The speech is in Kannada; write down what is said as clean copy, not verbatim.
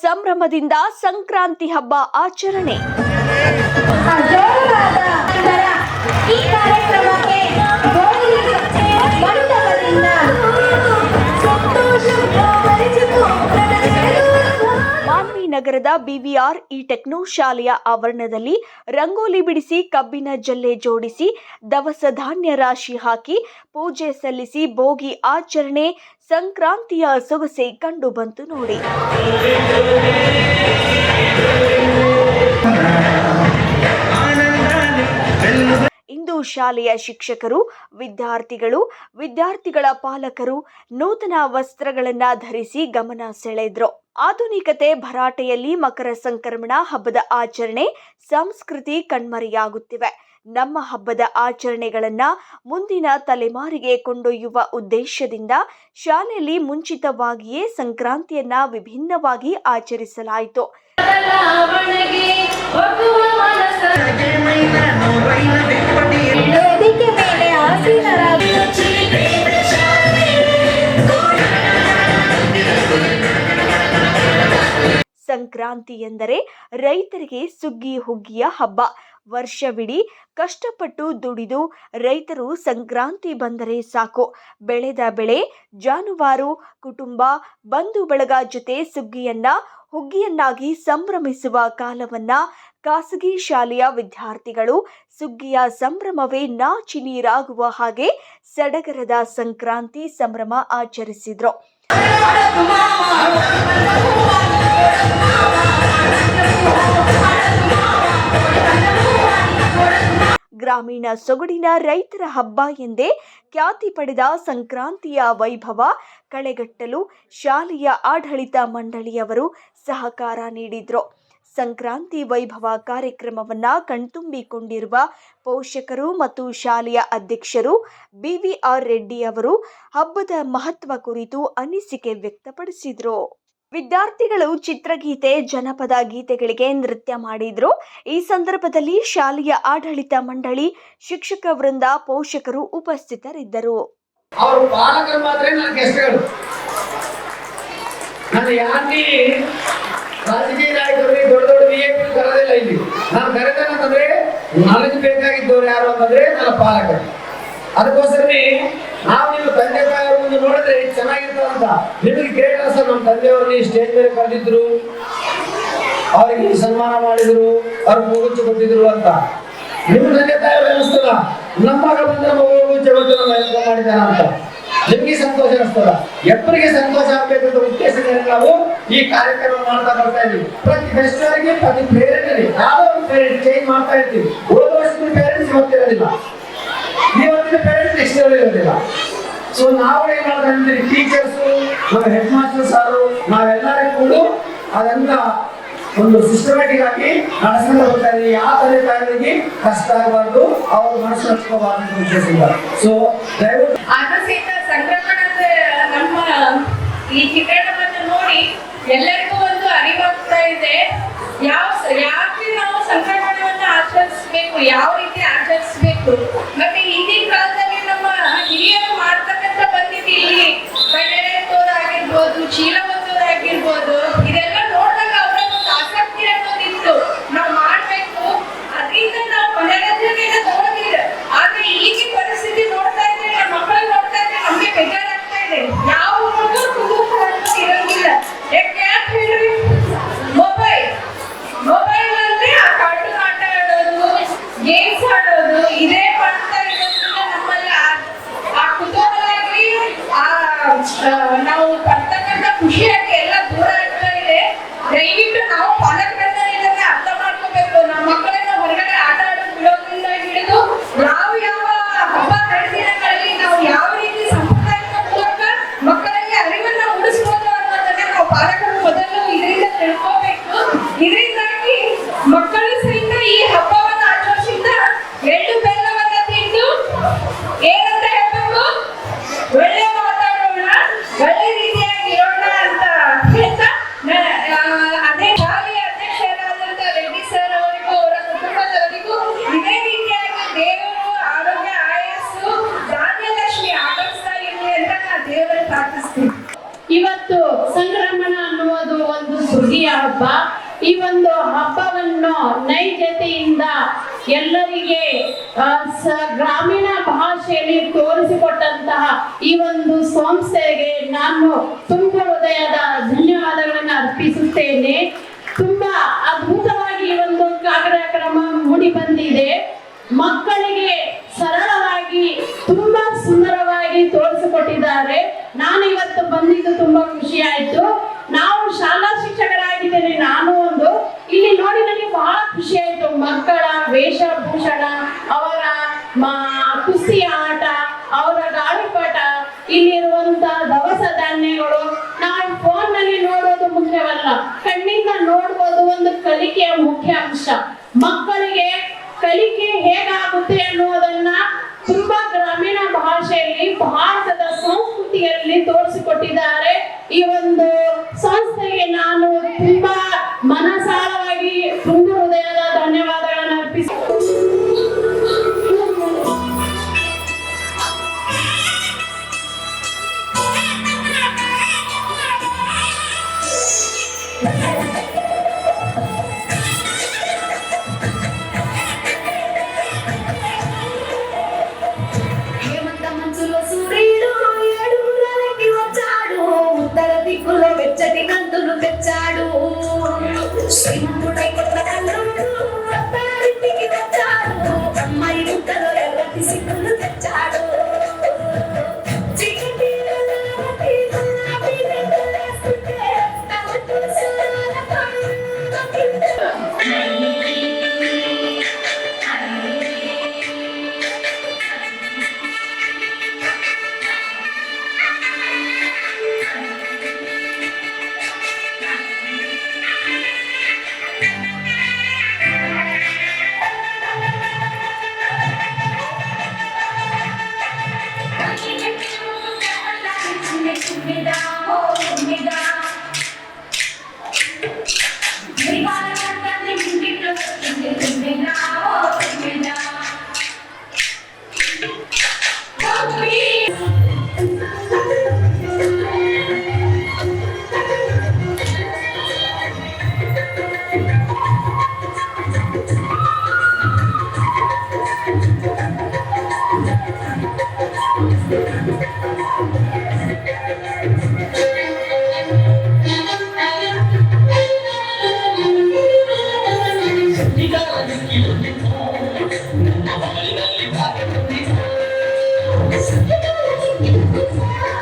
ಸಂಭ್ರಮದಿಂದ ಸಂಕ್ರಾಂತಿ ಹಬ್ಬ ಆಚರಣೆ. ಮಾನ್ವಿ ನಗರದ BVR ಈ ಟೆಕ್ನೋ ಶಾಲೆಯ ಆವರಣದಲ್ಲಿ ರಂಗೋಲಿ ಬಿಡಿಸಿ, ಕಬ್ಬಿನ ಜಲ್ಲೆ ಜೋಡಿಸಿ, ದವಸ ಧಾನ್ಯ ರಾಶಿ ಹಾಕಿ, ಪೂಜೆ ಸಲ್ಲಿಸಿ ಭೋಗಿ ಆಚರಣೆ. ಸಂಕ್ರಾಂತಿಯ ಸೊಗಸೆ ಕಂಡು ಬಂತು ನೋಡಿ. ಇಂದು ಶಾಲೆಯ ಶಿಕ್ಷಕರು, ವಿದ್ಯಾರ್ಥಿಗಳ ಪಾಲಕರು ನೂತನ ವಸ್ತ್ರಗಳನ್ನು ಧರಿಸಿ ಗಮನ ಸೆಳೆದ್ರು. ಆಧುನಿಕತೆ ಭರಾಟೆಯಲ್ಲಿ ಮಕರ ಸಂಕ್ರಮಣ ಹಬ್ಬದ ಆಚರಣೆ, ಸಂಸ್ಕೃತಿ ಕಣ್ಮರೆಯಾಗುತ್ತಿವೆ. ನಮ್ಮ ಹಬ್ಬದ ಆಚರಣೆಗಳನ್ನು ಮುಂದಿನ ತಲೆಮಾರಿಗೆ ಕೊಂಡೊಯ್ಯುವ ಉದ್ದೇಶದಿಂದ ಶಾಲೆಯಲ್ಲಿ ಮುಂಚಿತವಾಗಿಯೇ ಸಂಕ್ರಾಂತಿಯನ್ನ ವಿಭಿನ್ನವಾಗಿ ಆಚರಿಸಲಾಯಿತು. ಸಂಕ್ರಾಂತಿ ಎಂದರೆ ರೈತರಿಗೆ ಸುಗ್ಗಿ ಹುಗ್ಗಿಯ ಹಬ್ಬ. ವರ್ಷವಿಡೀ ಕಷ್ಟಪಟ್ಟು ದುಡಿದು ರೈತರು ಸಂಕ್ರಾಂತಿ ಬಂದರೆ ಸಾಕು, ಬೆಳೆದ ಬೆಳೆ, ಜಾನುವಾರು, ಕುಟುಂಬ, ಬಂಧು ಬಳಗ ಜೊತೆ ಹುಗ್ಗಿಯನ್ನಾಗಿ ಸಂಭ್ರಮಿಸುವ ಕಾಲವನ್ನ ಖಾಸಗಿ ಶಾಲೆಯ ವಿದ್ಯಾರ್ಥಿಗಳು ಸುಗ್ಗಿಯ ಸಂಭ್ರಮವೇ ನಾಚಿ ನೀರಾಗುವ ಹಾಗೆ ಸಡಗರದ ಸಂಕ್ರಾಂತಿ ಸಂಭ್ರಮ ಆಚರಿಸಿದ್ರು. ಗ್ರಾಮೀಣ ಸೊಗಡಿನ ರೈತರ ಹಬ್ಬ ಎಂದೇ ಖ್ಯಾತಿ ಪಡೆದ ಸಂಕ್ರಾಂತಿಯ ವೈಭವ ಕಳೆಗಟ್ಟಲು ಶಾಲೆಯ ಆಡಳಿತ ಮಂಡಳಿಯವರು ಸಹಕಾರ ನೀಡಿದ್ರು. ಸಂಕ್ರಾಂತಿ ವೈಭವ ಕಾರ್ಯಕ್ರಮವನ್ನ ಕಣ್ತುಂಬಿಕೊಂಡಿರುವ ಪೋಷಕರು ಮತ್ತು ಶಾಲೆಯ ಅಧ್ಯಕ್ಷರು BVR ರೆಡ್ಡಿ ಅವರು ಹಬ್ಬದ ಮಹತ್ವ ಕುರಿತು ಅನಿಸಿಕೆ ವ್ಯಕ್ತಪಡಿಸಿದರು. ವಿದ್ಯಾರ್ಥಿಗಳು ಚಿತ್ರಗೀತೆ, ಜನಪದ ಗೀತೆಗಳಿಗೆ ನೃತ್ಯ ಮಾಡಿದ್ರು. ಈ ಸಂದರ್ಭದಲ್ಲಿ ಶಾಲೆಯ ಆಡಳಿತ ಮಂಡಳಿ, ಶಿಕ್ಷಕ ವೃಂದ, ಪೋಷಕರು ಉಪಸ್ಥಿತರಿದ್ದರು. ಅವರು ಪಾಲಕರು ಮಾತ್ರ ನನ್ನ ಗೆಸ್ಟ್ಗಳು. ನಾನು ಯಾಕೆ ರಾಜಕೀಯ ನಾಯಕರಿಗೆ ದೊಡ್ಡ VIP ಕರೆದಿಲ್ಲ ಇಲ್ಲಿ. ನಾನು ಕರೆದೇನಂತಂದ್ರೆ ನನಗೆ ಬೇಕಾಗಿದ್ದವ್ರು ಯಾರು ಅಂತಂದ್ರೆ ನನ್ನ ಪಾಲಕರು. ಅದಕ್ಕೋಸ್ಕರನೇ ನಾವು ನಿಮ್ಮ ತಂದೆ ತಾಯಿಯವ್ರ ಮುಂದೆ ನೋಡಿದ್ರೆ ಚೆನ್ನಾಗಿರ್ತಾರಂತ ನಿಮಗೆ ಗ್ರೇಟ್ ಅನ್ಸ. ನಮ್ಮ ತಂದೆಯವ್ರನ್ನ ಸ್ಟೇಜ್ ಮೇಲೆ ಕರೆದಿದ್ರು, ಅವರಿಗೆ ಸನ್ಮಾನ ಮಾಡಿದ್ರು, ಅವ್ರಿಗೆ ಮುಗುಚ್ಚು ಕೊಟ್ಟಿದ್ರು ಅಂತ. ನಿಮ್ಮ ತಂದೆ ತಾಯಿಯವ್ರಿಗೆ ಅನಿಸ್ತದ ನಮ್ಮ ಮಗ ಬಂದ್ರೆ ಮುಗುಚ್ಚು ಕೊಟ್ಟು ನಮ್ಮ ವೆಲ್ಕಮ್ ಮಾಡಿದಾರ ಅಂತ. ನಿಮ್ಗೆ ಸಂತೋಷ ಅನಿಸ್ತದ. ಎಬ್ಬರಿಗೆ ಸಂತೋಷ ಆಗ್ಬೇಕಂತ ಉದ್ದೇಶದಿಂದ ನಾವು ಈ ಕಾರ್ಯಕ್ರಮ ಮಾಡ್ತಾ ಬರ್ತಾ ಇದೀವಿ. ಪ್ರತಿ ಫೆಸ್ಟಿವಲ್ಗೆ ಪ್ರತಿ ಪೇರೆಂಟ್ಗೆ ಯಾವುದೋ ಒಂದು ಪೇರೆಂಟ್ ಚೇಂಜ್ ಮಾಡ್ತಾ ಇರ್ತೀವಿ. ಹೋದ ವರ್ಷದ ಪೇರೆಂಟ್ಸ್ ಇವತ್ತಿರೋದಿಲ್ಲ, ಇವತ್ತಿನ ಪೇರೆಂಟ್ಸ್ ನೆಕ್ಸ್ಟ್ ಇರೋದಿಲ್ಲ. ಸೊ ನಾವು ಏನ್ ಮಾಡ್ತಾ ಟೀಚರ್ಸ್, ನಮ್ಮ ಹೆಡ್ ಮಾಸ್ಟರ್ ಸಾರು, ನಾವೆಲ್ಲರೂ ಕೂಡ ಅದನ್ನ ಒಂದು ಸಿಸ್ಟಮ್ಯಾಟಿಕ್ ಆಗಿ ನಡೆಸ್ಕೊಂಡು ಹೋಗ್ತಾ ಇದ್ದೀವಿ. ಯಾವ ತಂದೆ ತಾಯಿಗಳಿಗೆ ಕಷ್ಟ ಆಗಬಾರ್ದು, ಅವ್ರ ಮನಸ್ಸು ಹಚ್ಕೋಬಾರ್ದು ಅಂತ ಉದ್ದೇಶದಿಂದ. ಸೊ ದಯವಿಟ್ಟು ಸಂಕ್ರಮಣ ನಮ್ಮ ಈ ಚಿತ್ರಣವನ್ನು ನೋಡಿ ಎಲ್ಲರಿಗೂ ಒಂದು ಅರಿವಾಗ್ತಾ ಇದೆ. ಯಾಕೆ ನಾವು ಸಂಕ್ರಮಣವನ್ನು ಆಚರಿಸಬೇಕು, ಯಾವ ರೀತಿ ಆಚರಿಸಬೇಕು. ಮತ್ತೆ ಹಿಂದಿನ ಕಾಲದಲ್ಲಿ ನಮ್ಮ ಹಿರಿಯರು ಮಾಡ್ತಕ್ಕಂಥ ಪದ್ಧತಿ ಇಲ್ಲಿ ಕಡೆ ಎತ್ತೋದಾಗಿರ್ಬೋದು, ಚೀಲ ಒತ್ತೋದಾಗಿರ್ಬೋದು, ಇದೆಲ್ಲ ನೋಡಿದಾಗ ಅವರ ಒಂದು ಆಸಕ್ತಿ ಅನ್ನೋದಿತ್ತು, ನಾವು ಮಾಡ್ಬೇಕು. ಅದರಿಂದ ನಾವು ಮನರಂಜನೆಗೆ ನೋಡಿದ್ರೆ, ಆದ್ರೆ ಈಗಿನ ಪರಿಸ್ಥಿತಿ ನೋಡ್ತಾ ಇದ್ರೆ, ನಮ್ಮ ಮಕ್ಕಳು ನೋಡ್ತಾ ಇದ್ರೆ ನಮ್ಗೆ ಬೇಜಾರಾಗ್ತಾ ಇದೆ. ಯಾವ ಕುತೂಹಲ ಇರಂಗಿಲ್ಲ. ಯಾಕೆ ಹೇಳ್ರಿ, ಮೊಬೈಲ್ ಅಂದ್ರೆ ಆ ಕಾರ್ಟೂನ್ ಆಟ ಆಡೋದು, ಗೇಮ್ಸ್ ಆಡೋದು, ಇದೇ ಮಾಡ್ತಾರೆ. ಹಿರಿಯ ಹಬ್ಬ. ಈ ಒಂದು ಹಬ್ಬವನ್ನು ನೈಜತೆಯಿಂದ ಎಲ್ಲರಿಗೆ ಗ್ರಾಮೀಣ ಭಾಷೆಯಲ್ಲಿ ತೋರಿಸಿಕೊಟ್ಟಂತಹ ಈ ಒಂದು ಸಂಸ್ಥೆಗೆ ನಾನು ತುಂಬ ಹೃದಯದ ಧನ್ಯವಾದಗಳನ್ನು ಅರ್ಪಿಸುತ್ತೇನೆ. ತುಂಬಾ ಅದ್ಭುತವಾಗಿ ಈ ಒಂದು ಕಾರ್ಯಕ್ರಮ ಮೂಡಿ ಬಂದಿದೆ. ಮಕ್ಕಳಿಗೆ ಸರಳವಾಗಿ ತುಂಬಾ ಸುಂದರವಾಗಿ ತೋರಿಸಿಕೊಟ್ಟಿದ್ದಾರೆ. ನಾನು ಇವತ್ತು ಬಂದಿದ್ದು ತುಂಬಾ ಖುಷಿ ಆಯ್ತು. ನಾವು ಶಾಲಾ ಶಿಕ್ಷಕರಾಗಿದ್ದೇನೆ ನಾನು ಇಲ್ಲಿ ನೋಡಿ ನನಗೆ ಬಹಳ ಖುಷಿ ಆಯ್ತು. ಮಕ್ಕಳ ವೇಷಭೂಷಣ, ಅವರ ಕುಸ್ತಿ ಆಟ, ಅವರ ಗಾಳಿಪಟ, ಇಲ್ಲಿರುವಂತ ದವಸ ಧಾನ್ಯಗಳು ನಾವು ಫೋನ್ ನಲ್ಲಿ ನೋಡೋದು ಮುಖ್ಯವಲ್ಲ, ಕಣ್ಣಿಂದ ನೋಡ್ಬೋದು. ಒಂದು ಕಲಿಕೆಯ ಮುಖ್ಯ ಅಂಶ. ಮಕ್ಕಳಿಗೆ ಕಲಿಕೆ ಹೇಗಾಗುತ್ತೆ ಅನ್ನೋದನ್ನ ತುಂಬಾ ಗ್ರಾಮೀಣ ಭಾಷೆಯಲ್ಲಿ ಭಾರತದ ಸಂಸ್ಕೃತಿಯಲ್ಲಿ ತೋರಿಸಿಕೊಟ್ಟಿದ್ದಾರೆ. ಈ ಒಂದು ಸಂಸ್ಥೆಗೆ ನಾನು ತುಂಬಾ ಮನಸಾರವಾಗಿ ತುಂಬ ಹೃದಯದ ಧನ್ಯವಾದಗಳನ್ನು వెచ్చటి కంతులు తెచ్చాడు. శ్రీమంతుడై కొత్త కల్లుడు అత్తారింటికి వచ్చాడు. అమ్మాయి ముద్దలో ఎర్రటి సిగ్గులు తెచ్చాడు. చీకటి గులాబీ రంగులేస్తుంటే తమకు Thank you.